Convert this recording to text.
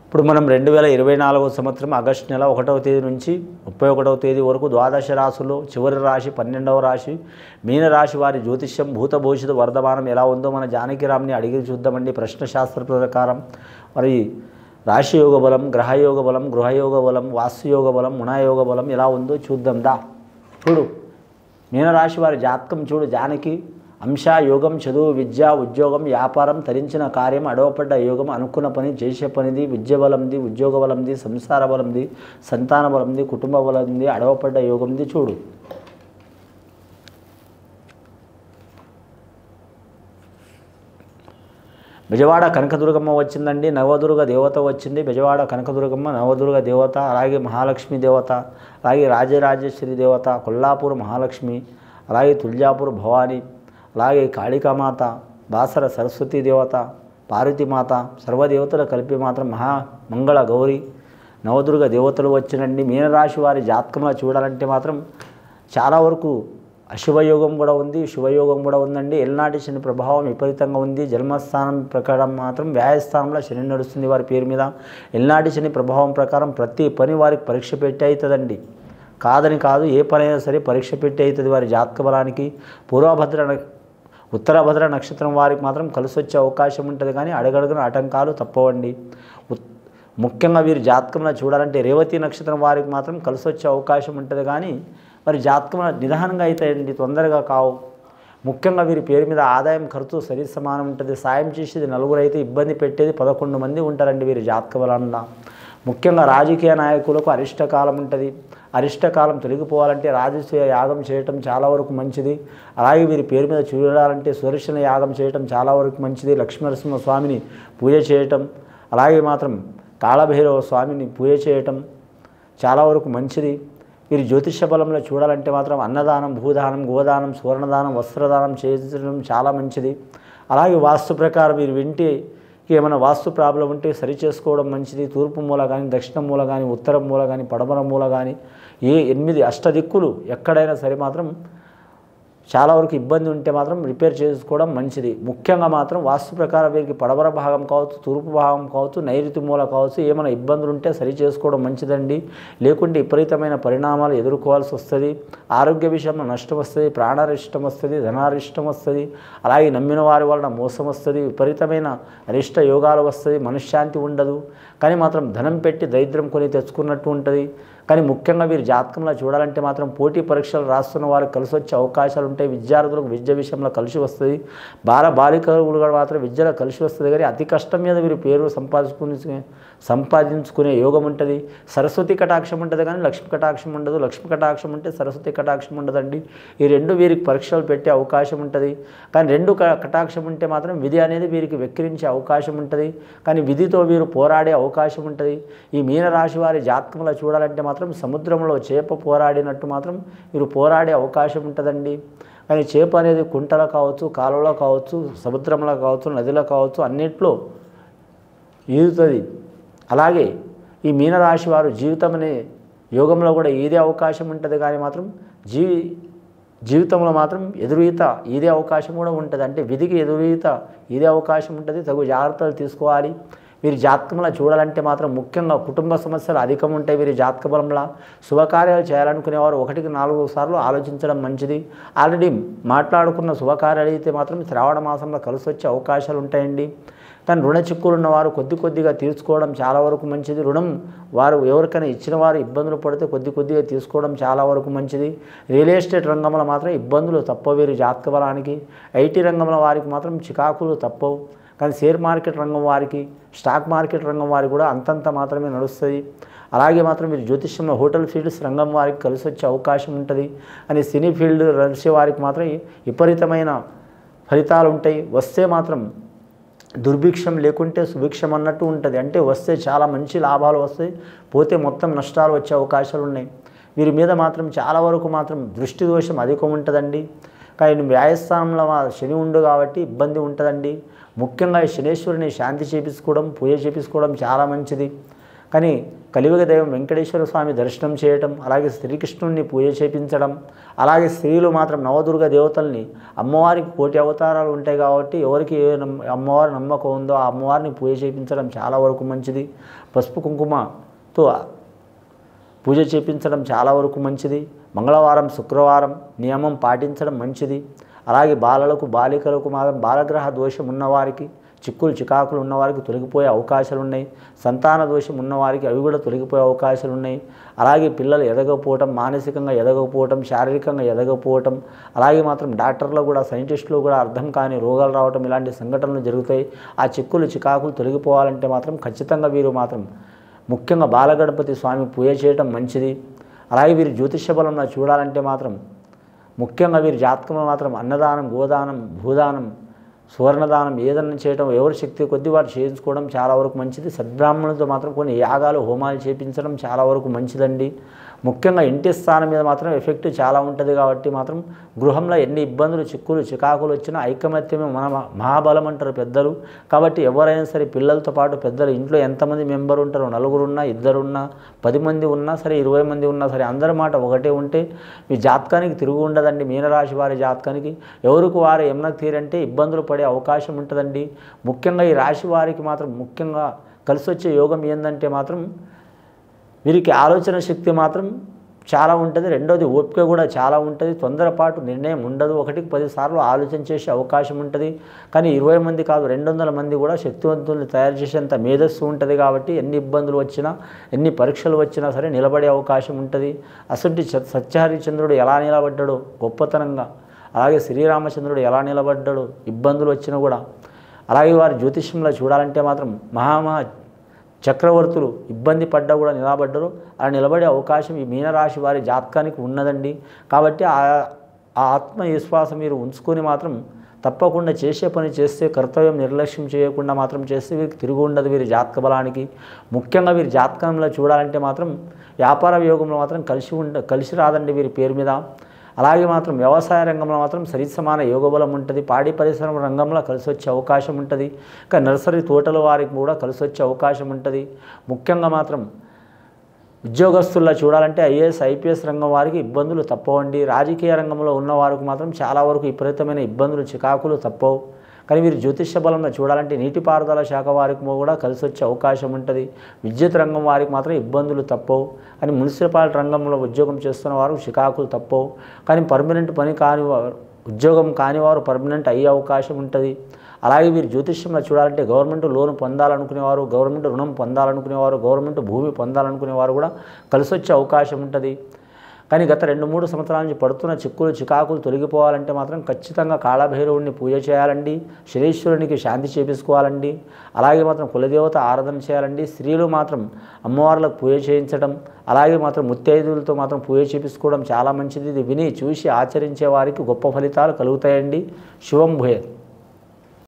ఇప్పుడు మనం 2024 సంవత్సరం ఆగస్టు నెల 1వ తేదీ నుంచి 31వ తేదీ వరకు ద్వాదశ రాశుల్లో చివరి రాశి 12వ రాశి మీనరాశి వారి జ్యోతిష్యం భూత భవిష్యత్తు వర్ధమానం ఎలా ఉందో మన జానకిరామ్ని అడిగి చూద్దామండి. ప్రశ్నశాస్త్ర ప్రకారం మరి రాశి యోగ బలం, గ్రహయోగ బలం, గృహయోగ బలం, వాస్తుయోగ బలం, మునాయోగ బలం ఎలా ఉందో చూద్దాం. చూడు మీనరాశి వారి జాతకం చూడు. జానకి అంశ యోగం, చదువు, విద్య, ఉద్యోగం, వ్యాపారం, తరించిన కార్యం, అడవపడ్డ యోగం, అనుకున్న పని, చేసే పనిది, విద్య బలంది, ఉద్యోగ బలంది, సంసార బలంది, సంతాన బలంది, కుటుంబ బలంది, అడవపడ్డ యోగంది చూడు. బెజవాడ కనకదుర్గమ్మ వచ్చిందండి. నవదుర్గ దేవత వచ్చింది. బెజవాడ కనకదుర్గమ్మ, నవదుర్గ దేవత, అలాగే మహాలక్ష్మి దేవత, అలాగే రాజరాజేశ్వరి దేవత, కొల్లాపూర్ మహాలక్ష్మి, అలాగే తుల్జాపూర్ భవానీ, అలాగే కాళికామాత, బాసర సరస్వతీ దేవత, పార్వతీమాత, సర్వదేవతల కలిపి మాత్రం మహామంగళ గౌరి నవదుర్గ దేవతలు వచ్చినండి. మీనరాశి వారి జాతకంలో చూడాలంటే మాత్రం చాలా వరకు అశుభయోగం కూడా ఉంది, శుభయోగం కూడా ఉందండి. ఎల్నాటి శని ప్రభావం విపరీతంగా ఉంది. జన్మస్థానం ప్రకారం మాత్రం వ్యాయస్థానంలో శని నడుస్తుంది వారి పేరు మీద. ఎల్నాటి శని ప్రభావం ప్రకారం ప్రతి పని వారికి పరీక్ష పెట్టి అవుతుందండి. కాదని కాదు, ఏ పనైనా సరే పరీక్ష పెట్టి అవుతుంది వారి జాతక బలానికి. ఉత్తరభద్ర నక్షత్రం వారికి మాత్రం కలిసి వచ్చే అవకాశం ఉంటుంది, కానీ అడుగడుగున ఆటంకాలు తప్పవండి. ముఖ్యంగా వీరి జాతకంలో చూడాలంటే రేవతి నక్షత్రం వారికి మాత్రం కలిసి వచ్చే అవకాశం ఉంటుంది, కానీ మరి జాతకంలో నిదానంగా అవుతాయండి, తొందరగా కావు. ముఖ్యంగా వీరి పేరు మీద ఆదాయం ఖర్చు సరి సమానం ఉంటుంది. సాయం చేసేది నలుగురు అయితే ఇబ్బంది పెట్టేది 11 మంది ఉంటారండి వీరి జాతక బలంలో. ముఖ్యంగా రాజకీయ నాయకులకు అరిష్టకాలం ఉంటుంది. అరిష్టకాలం తొలగిపోవాలంటే రాజసూయ యాగం చేయటం చాలా వరకు మంచిది. అలాగే వీరి పేరు మీద చూడాలంటే సుదర్శన యాగం చేయటం చాలా వరకు మంచిది. లక్ష్మీనరసింహ స్వామిని పూజ చేయటం, అలాగే మాత్రం కాళభైరవ స్వామిని పూజ చేయటం చాలా వరకు మంచిది. వీరి జ్యోతిష బలంలో చూడాలంటే మాత్రం అన్నదానం, భూదానం, గోదానం, సువర్ణదానం, వస్త్రదానం చేయడం చాలా మంచిది. అలాగే వాస్తు ప్రకారం వీరు వింటే ఏమైనా వాస్తు ప్రాబ్లం ఉంటే సరి చేసుకోవడం మంచిది. తూర్పు మూల కానీ, దక్షిణ మూల కానీ, ఉత్తరం మూల కానీ, పడమర మూల కానీ, ఏ 8 అష్టదిక్కులు ఎక్కడైనా సరే మాత్రం చాలా వరకు ఇబ్బంది ఉంటే మాత్రం రిపేర్ చేసుకోవడం మంచిది. ముఖ్యంగా మాత్రం వాస్తు ప్రకారం వీరికి పడమర భాగం కావచ్చు, తూర్పు భాగం కావచ్చు, నైరుతి మూల కావచ్చు, ఏమైనా ఇబ్బందులు ఉంటే సరి చేసుకోవడం మంచిదండి. లేకుంటే విపరీతమైన పరిణామాలు ఎదుర్కోవాల్సి వస్తుంది. ఆరోగ్య విషయంలో నష్టం వస్తుంది, ప్రాణారిష్టం వస్తుంది, ధనారిష్టం వస్తుంది, అలాగే నమ్మిన వారి వలన మోసం వస్తుంది, విపరీతమైన అరిష్ట యోగాలు వస్తుంది, మనశ్శాంతి ఉండదు. కానీ మాత్రం ధనం పెట్టి దరిద్రం కొని తెచ్చుకున్నట్టు ఉంటుంది. కానీ ముఖ్యంగా వీరి జాతకంలో చూడాలంటే మాత్రం పోటీ పరీక్షలు రాస్తున్న వారికి కలిసి వచ్చే అవకాశాలు ఉంటాయి. విద్యార్థులకు విద్య విషయంలో కలిసి వస్తుంది. బాలికలు మాత్రం విద్యలో కలిసి వస్తుంది, కానీ అతి కష్టం మీద వీరి పేరు సంపాదించుకునే యోగం ఉంటుంది. సరస్వతి కటాక్షం ఉంటుంది, కానీ లక్ష్మీ కటాక్షం ఉండదు. లక్ష్మీ కటాక్షం ఉంటే సరస్వతి కటాక్షం ఉండదండి. ఈ రెండు వీరికి పరీక్షలు పెట్టే అవకాశం ఉంటుంది. కానీ 2 కటాక్షం ఉంటే మాత్రం విధి అనేది వీరికి వెక్కిరించే అవకాశం ఉంటుంది. కానీ విధితో వీరు పోరాడే అవకాశం ఉంటుంది. ఈ మీనరాశి వారి జాతకంలో చూడాలంటే మాత్రం సముద్రంలో చేప పోరాడినట్టు మాత్రం వీరు పోరాడే అవకాశం ఉంటుందండి. కానీ చేప అనేది కుంటలో కావచ్చు, కాలువలో కావచ్చు, సముద్రంలో కావచ్చు, నదిలో కావచ్చు, అన్నిట్లో ఈదుతుంది. అలాగే ఈ మీనరాశి వారు జీవితం అనే యోగంలో కూడా ఈదే అవకాశం ఉంటుంది, కానీ మాత్రం జీవితంలో మాత్రం ఎదురీత ఈదే అవకాశం కూడా ఉంటుంది. అంటే విధికి ఎదురీత ఈదే అవకాశం ఉంటుంది. తగు జాగ్రత్తలు తీసుకోవాలి. వీరి జాతకంలో చూడాలంటే మాత్రం ముఖ్యంగా కుటుంబ సమస్యలు అధికం ఉంటాయి. వీరి జాతక బలంలో శుభకార్యాలు చేయాలనుకునేవారు 1కి 4 సార్లు ఆలోచించడం మంచిది. ఆల్రెడీ మాట్లాడుకున్న శుభకార్యాలు అయితే మాత్రం శ్రావణ మాసంలో కలిసి వచ్చే అవకాశాలు ఉంటాయండి. కానీ రుణ చిక్కులు ఉన్నవారు కొద్దిగా తీర్చుకోవడం చాలా వరకు మంచిది. రుణం వారు ఎవరికైనా ఇచ్చిన వారు ఇబ్బందులు పడితే కొద్దిగా తీసుకోవడం చాలా వరకు మంచిది. రియల్ ఎస్టేట్ రంగంలో మాత్రం ఇబ్బందులు తప్పవు వీరి జాతక బలానికి. ఐటీ రంగంలో వారికి మాత్రం చికాకులు తప్పవు. కానీ షేర్ మార్కెట్ రంగం వారికి, స్టాక్ మార్కెట్ రంగం వారికి కూడా అంతంత మాత్రమే నడుస్తుంది. అలాగే మాత్రం మీరు జ్యోతిష్యంలో హోటల్ ఫీల్డ్స్ రంగం వారికి కలిసి వచ్చే అవకాశం ఉంటుంది. అని సినీ ఫీల్డ్ నడిచే వారికి మాత్రం విపరీతమైన ఫలితాలు ఉంటాయి. వస్తే మాత్రం దుర్భిక్షం లేకుంటే సుభిక్షం అన్నట్టు ఉంటుంది. అంటే వస్తే చాలా మంచి లాభాలు వస్తాయి, పోతే మొత్తం నష్టాలు వచ్చే అవకాశాలు ఉన్నాయి. వీరి మీద మాత్రం చాలా వరకు మాత్రం దృష్టి దోషం అధికం ఉంటుందండి. కానీ వ్యాయస్థానంలో శని ఉండు కాబట్టి ఇబ్బంది ఉంటుందండి. ముఖ్యంగా శనేశ్వరుని శాంతి చేపించుకోవడం, పూజ చేపించుకోవడం చాలా మంచిది. కానీ కలియుగ దైవం వెంకటేశ్వర స్వామి దర్శనం చేయటం, అలాగే శ్రీకృష్ణుడిని పూజ చేయించడం, అలాగే స్త్రీలు మాత్రం నవదుర్గ దేవతల్ని, అమ్మవారికి కోటి అవతారాలు ఉంటాయి కాబట్టి ఎవరికి అమ్మవారి నమ్మకం ఉందో ఆ అమ్మవారిని పూజ చేయించడం చాలా వరకు మంచిది. పసుపు కుంకుమతో పూజ చేయించడం చాలా వరకు మంచిది. మంగళవారం శుక్రవారం నియమం పాటించడం మంచిది. అలాగే బాలలకు బాలికలకు మాత్రం బాలగ్రహ దోషం ఉన్నవారికి, చిక్కులు చికాకులు ఉన్నవారికి తొలగిపోయే అవకాశాలు ఉన్నాయి. సంతాన దోషం ఉన్నవారికి అవి కూడా తొలగిపోయే అవకాశాలు ఉన్నాయి. అలాగే పిల్లలు ఎదగకపోవటం, మానసికంగా ఎదగకపోవటం, శారీరకంగా ఎదగకపోవటం, అలాగే మాత్రం డాక్టర్లు కూడా సైంటిస్టులు కూడా అర్థం కాని రోగాలు రావటం, ఇలాంటి సంఘటనలు జరుగుతాయి. ఆ చిక్కులు చికాకులు తొలగిపోవాలంటే మాత్రం ఖచ్చితంగా వీరు మాత్రం ముఖ్యంగా బాలగణపతి స్వామి పూజ చేయటం మంచిది. అలాగే వీరి జ్యోతిష్య బలంలో చూడాలంటే మాత్రం ముఖ్యంగా వీరి జాతకంలో మాత్రం అన్నదానం, గోదానం, భూదానం, సువర్ణదానం ఏదన్నా చేయడం, ఎవరి శక్తి కొద్దీ వారు చేయించుకోవడం చాలా వరకు మంచిది. సద్బ్రాహ్మణులతో మాత్రం కొన్ని యాగాలు, హోమాలు చేయించడం చాలా వరకు మంచిదండి. ముఖ్యంగా ఇంటి స్థానం మీద మాత్రం ఎఫెక్ట్ చాలా ఉంటుంది కాబట్టి మాత్రం గృహంలో ఎన్ని ఇబ్బందులు, చిక్కులు చికాకులు వచ్చినా ఐకమత్యమే మన మహాబలం అంటారు పెద్దలు. కాబట్టి ఎవరైనా సరే పిల్లలతో పాటు పెద్దలు ఇంట్లో ఎంతమంది మెంబర్ ఉంటారో, నలుగురున్నా, ఇద్దరున్నా, 10 మంది ఉన్నా సరే, 20 మంది ఉన్నా సరే, అందరి మాట ఒకటే ఉంటే మీ జాతకానికి తిరుగు ఉండదండి. మీనరాశి వారి జాతకానికి ఎవరికి వారు ఎమ్నకు తీరంటే ఇబ్బందులు పడే అవకాశం ఉంటుందండి. ముఖ్యంగా ఈ రాశి వారికి మాత్రం ముఖ్యంగా కలిసి వచ్చే యోగం ఏంటంటే మాత్రం వీరికి ఆలోచన శక్తి మాత్రం చాలా ఉంటుంది. రెండోది ఓపిక కూడా చాలా ఉంటుంది. తొందరపాటు నిర్ణయం ఉండదు. 1కి 10 సార్లు ఆలోచన చేసే అవకాశం ఉంటుంది. కానీ 20 మంది కాదు, 200 మంది కూడా శక్తివంతుల్ని తయారు చేసేంత మేధస్సు ఉంటుంది. కాబట్టి ఎన్ని ఇబ్బందులు వచ్చినా, ఎన్ని పరీక్షలు వచ్చినా సరే నిలబడే అవకాశం ఉంటుంది. అసలు సత్యహరిచంద్రుడు ఎలా నిలబడ్డాడో గొప్పతనంగా, అలాగే శ్రీరామచంద్రుడు ఎలా నిలబడ్డాడో ఇబ్బందులు వచ్చినా కూడా, అలాగే వారి జ్యోతిష్యంలో చూడాలంటే మాత్రం మహా చక్రవర్తులు ఇబ్బంది పడ్డా కూడా నిలబడ్డరు. అలా నిలబడే అవకాశం ఈ మీనరాశి వారి జాతకానికి ఉన్నదండి. కాబట్టి ఆ ఆత్మవిశ్వాసం మీరు ఉంచుకొని మాత్రం తప్పకుండా చేసే పని చేస్తే, కర్తవ్యం నిర్లక్ష్యం చేయకుండా మాత్రం చేస్తే వీరికి తిరుగు ఉండదు వీరి జాతక బలానికి. ముఖ్యంగా వీరి జాతకంలో చూడాలంటే మాత్రం వ్యాపార యోగంలో మాత్రం కలిసి రాదండి వీరి పేరు మీద. అలాగే మాత్రం వ్యవసాయ రంగంలో మాత్రం సరిసమాన యోగబలం ఉంటుంది. పాడి పరిశ్రమ రంగంలో కలిసి వచ్చే అవకాశం ఉంటుంది. ఇంకా నర్సరీ తోటల వారికి కూడా కలిసి వచ్చే అవకాశం ఉంటుంది. ముఖ్యంగా మాత్రం ఉద్యోగస్తుల్లో చూడాలంటే ఐఏఎస్, ఐపీఎస్ రంగం వారికి ఇబ్బందులు తప్పవండి. రాజకీయ రంగంలో ఉన్న వారికి మాత్రం చాలా వరకు విపరీతమైన ఇబ్బందులు, చికాకులు తప్పవు. కానీ వీరు జ్యోతిష్య బలంలో చూడాలంటే నీటిపారుదల శాఖ వారికి కూడా కలిసి వచ్చే అవకాశం ఉంటుంది. విద్యుత్ రంగం వారికి మాత్రం ఇబ్బందులు తప్పవు. కానీ మున్సిపాలిటీ రంగంలో ఉద్యోగం చేస్తున్న వారు చికాకులు తప్పవు. కానీ పర్మనెంట్ పని కాని వారు, ఉద్యోగం కాని వారు పర్మనెంట్ అయ్యే అవకాశం ఉంటుంది. అలాగే వీరు జ్యోతిష్యంలో చూడాలంటే గవర్నమెంట్ లోన్ పొందాలనుకునేవారు, గవర్నమెంట్ రుణం పొందాలనుకునేవారు, గవర్నమెంట్ భూమి పొందాలనుకునేవారు కూడా కలిసి వచ్చే అవకాశం ఉంటుంది. కానీ గత 2-3 సంవత్సరాల నుంచి పడుతున్న చిక్కులు చికాకులు తొలగిపోవాలంటే మాత్రం ఖచ్చితంగా కాళభైరవుడిని పూజ చేయాలండి. శనీశ్వరునికి శాంతి చేపించుకోవాలండి. అలాగే మాత్రం కులదేవత ఆరాధన చేయాలండి. స్త్రీలు మాత్రం అమ్మవార్లకు పూజ చేయించడం, అలాగే మాత్రం ముత్తైదువులతో మాత్రం పూజ చేపించుకోవడం చాలా మంచిది. ఇది విని చూసి ఆచరించే వారికి గొప్ప ఫలితాలు కలుగుతాయండి. శుభం భూయాత్.